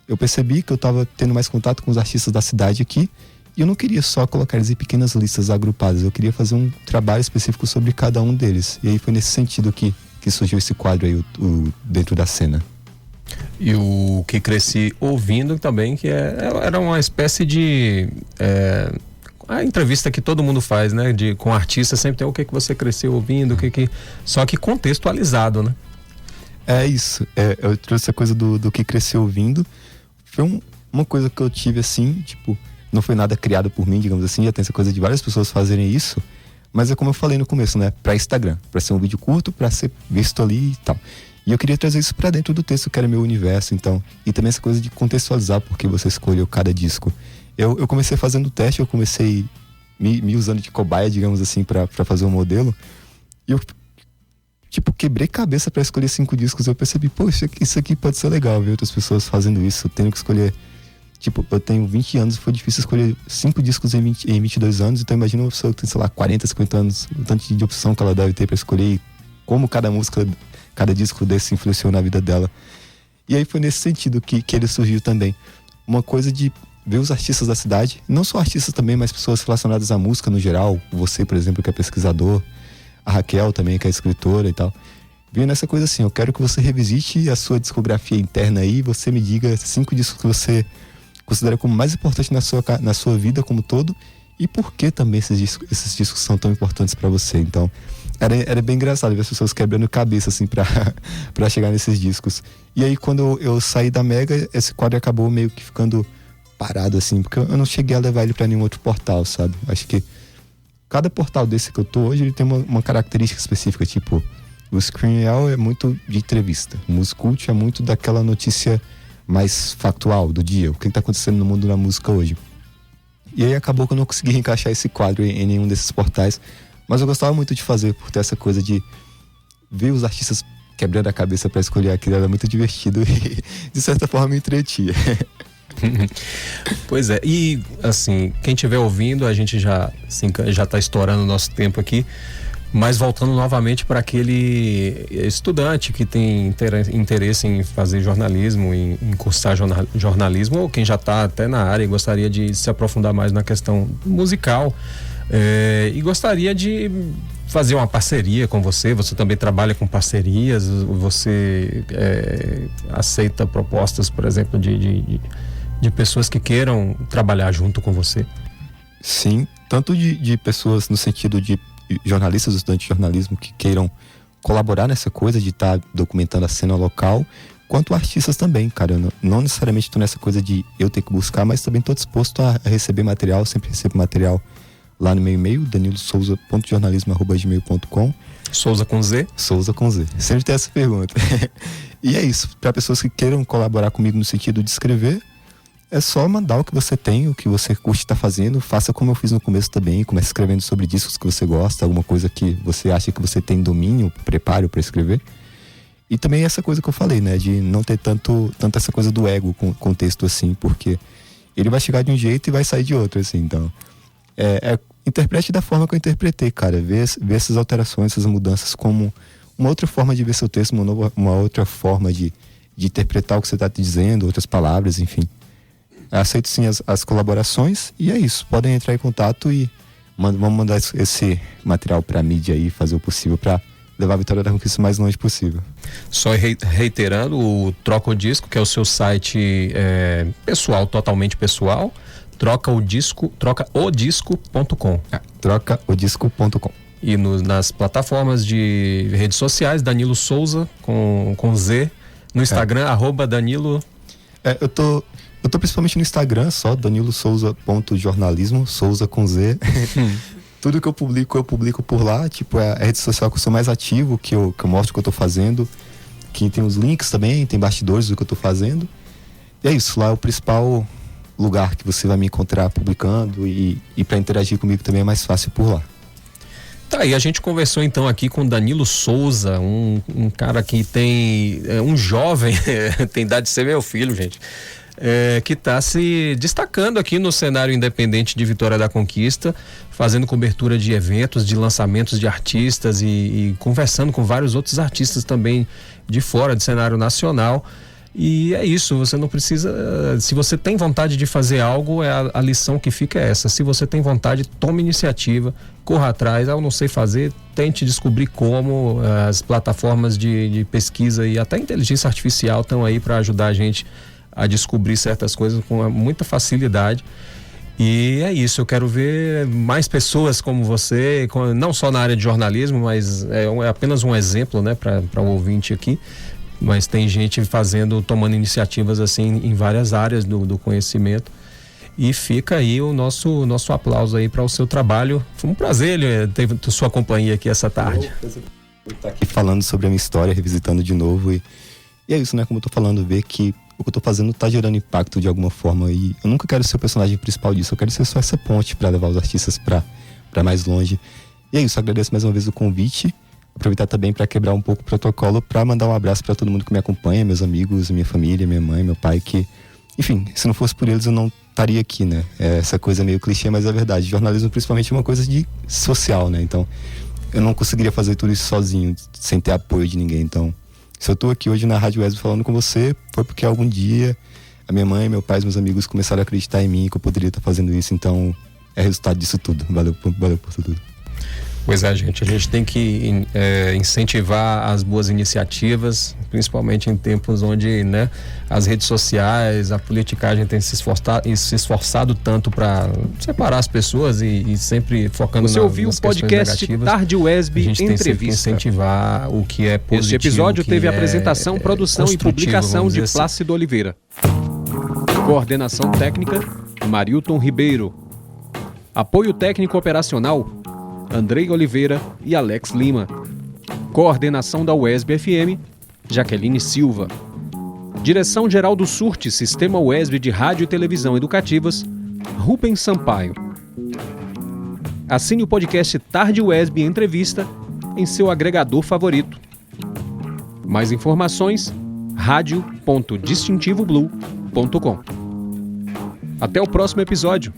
eu percebi que eu estava tendo mais contato com os artistas da cidade aqui, e eu não queria só colocar eles em pequenas listas agrupadas, eu queria fazer um trabalho específico sobre cada um deles. E aí foi nesse sentido que surgiu esse quadro aí, o Dentro da Cena. E o Que Cresci Ouvindo também, que era uma espécie de... a entrevista que todo mundo faz, né? Com artista sempre tem o que você cresceu ouvindo, só que contextualizado, né? É isso. Eu trouxe a coisa do Que Cresceu Ouvindo. Foi uma coisa que eu tive assim, não foi nada criado por mim, digamos assim, já tem essa coisa de várias pessoas fazerem isso, mas é como eu falei no começo, né? Pra Instagram, pra ser um vídeo curto, pra ser visto ali e tal. E eu queria trazer isso pra dentro do texto, que era meu universo, então. E também essa coisa de contextualizar porque você escolheu cada disco. Eu comecei fazendo o teste, eu comecei me usando de cobaia, digamos assim, pra fazer um modelo. E eu, quebrei cabeça pra escolher 5 discos. Eu percebi, isso aqui pode ser legal, ver outras pessoas fazendo isso. Tendo que escolher, eu tenho 20 anos, foi difícil escolher 5 discos em 22 anos. Então imagina uma pessoa que tem, 40, 50 anos, o tanto de opção que ela deve ter pra escolher e como cada disco desse influenciou na vida dela. E aí foi nesse sentido que ele surgiu também. Uma coisa de ver os artistas da cidade, não só artistas também, mas pessoas relacionadas à música no geral. Você, por exemplo, que é pesquisador, a Raquel também, que é escritora e tal. Veio nessa coisa assim, eu quero que você revisite a sua discografia interna aí, você me diga 5 discos que você considera como mais importante na sua vida como todo, e por que também esses discos são tão importantes para você. Então, era bem engraçado ver as pessoas quebrando cabeça assim pra chegar nesses discos. E aí quando eu saí da Mega, esse quadro acabou meio que ficando parado assim, porque eu não cheguei a levar ele pra nenhum outro portal, sabe? Acho que cada portal desse que eu tô hoje, ele tem uma característica específica, o Screen é muito de entrevista, o Musicult é muito daquela notícia mais factual do dia, o que tá acontecendo no mundo da música hoje. E aí acabou que eu não consegui encaixar esse quadro em nenhum desses portais, mas eu gostava muito de fazer, por ter essa coisa de ver os artistas quebrando a cabeça pra escolher aquilo, era muito divertido e de certa forma me entretia. Pois é, e assim, quem estiver ouvindo, a gente já está estourando o nosso tempo aqui, mas voltando novamente para aquele estudante que tem interesse em fazer jornalismo, em cursar jornalismo, ou quem já está até na área e gostaria de se aprofundar mais na questão musical, e gostaria de fazer uma parceria com você também trabalha com parcerias, você aceita propostas, por exemplo, de pessoas que queiram trabalhar junto com você? Sim, tanto de pessoas no sentido de jornalistas, estudantes de jornalismo que queiram colaborar nessa coisa de estar documentando a cena local, quanto artistas também, cara. Eu não necessariamente estou nessa coisa de eu ter que buscar, mas também estou disposto a receber material, sempre recebo material lá no meu e-mail, danilosouza.jornalismo@gmail.com. Souza com Z? Souza com Z. Sempre tem essa pergunta. E é isso, para pessoas que queiram colaborar comigo no sentido de escrever, é só mandar o que você tem, o que você curte estar fazendo. Faça como eu fiz no começo também. Comece escrevendo sobre discos que você gosta, alguma coisa que você acha que você tem domínio, preparo para escrever. E também essa coisa que eu falei, né? De não ter tanto essa coisa do ego com o texto assim, porque ele vai chegar de um jeito e vai sair de outro, assim. Então, interprete da forma que eu interpretei, cara. Vê essas alterações, essas mudanças como uma outra forma de ver seu texto, uma outra forma de interpretar o que você está dizendo, outras palavras, enfim. Aceito sim as colaborações e é isso. Podem entrar em contato e vamos mandar esse material pra mídia aí, fazer o possível pra levar a Vitória da Conquista o mais longe possível. Só reiterando, o Troca o Disco, que é o seu site pessoal, totalmente pessoal, trocaodisco.com. Trocaodisco.com. E nas plataformas de redes sociais, Danilo Souza com Z. No Instagram, @Danilo. Eu tô principalmente no Instagram, só danilosouza.jornalismo, Souza com Z. Tudo que eu publico por lá. Tipo, é a rede social que eu sou mais ativo, que eu mostro o que eu tô fazendo. Que tem os links também, tem bastidores do que eu tô fazendo. E é isso, lá é o principal lugar que você vai me encontrar publicando. E para interagir comigo também é mais fácil por lá. Tá, e a gente conversou então aqui com Danilo Souza, um cara que tem, um jovem, tem idade de ser meu filho, gente, que está se destacando aqui no cenário independente de Vitória da Conquista, fazendo cobertura de eventos, de lançamentos de artistas e conversando com vários outros artistas também de fora do cenário nacional. E é isso, você não precisa, se você tem vontade de fazer algo, a lição que fica é essa: se você tem vontade, tome iniciativa, corra atrás. Eu não sei fazer, tente descobrir como. As plataformas de pesquisa e até inteligência artificial estão aí para ajudar a gente a descobrir certas coisas com muita facilidade. E é isso, eu quero ver mais pessoas como você, não só na área de jornalismo, mas é apenas um exemplo, né, para o ouvinte aqui. Mas tem gente tomando iniciativas assim em várias áreas do conhecimento. E fica aí o nosso aplauso aí para o seu trabalho. Foi um prazer ter sua companhia aqui essa tarde. Eu estar aqui falando sobre a minha história, revisitando de novo. E é isso, né? Como eu tô falando, ver que o que eu tô fazendo tá gerando impacto de alguma forma. E eu nunca quero ser o personagem principal disso. Eu quero ser só essa ponte para levar os artistas para mais longe. E é isso, agradeço mais uma vez o convite. Aproveitar também para quebrar um pouco o protocolo, para mandar um abraço para todo mundo que me acompanha, meus amigos, minha família, minha mãe, meu pai, que, enfim, se não fosse por eles eu não estaria aqui, né? Essa coisa meio clichê, mas é verdade. Jornalismo principalmente é uma coisa de social, né? Então, eu não conseguiria fazer tudo isso sozinho, sem ter apoio de ninguém. Então, se eu tô aqui hoje na Rádio Wesley falando com você, foi porque algum dia a minha mãe, meu pai, meus amigos começaram a acreditar em mim, que eu poderia estar fazendo isso. Então, é resultado disso tudo. Valeu por tudo. Pois é, gente, a gente tem que incentivar as boas iniciativas, principalmente em tempos onde, né, as redes sociais, a politicagem tem se esforçado tanto para separar as pessoas e sempre focando nas questões negativas. Você ouviu o podcast Tarde Wesb Entrevista. A gente tem que incentivar o que é positivo. Este episódio teve apresentação, produção e publicação de Plácido Oliveira. Coordenação técnica, Marilton Ribeiro. Apoio técnico operacional, Andrei Oliveira e Alex Lima. Coordenação da Wesb FM, Jaqueline Silva. Direção-geral do SURT, Sistema Wesb de Rádio e Televisão Educativas, Rubens Sampaio. Assine o podcast Tarde Wesb Entrevista em seu agregador favorito. Mais informações, radio.distintivoblue.com. Até o próximo episódio.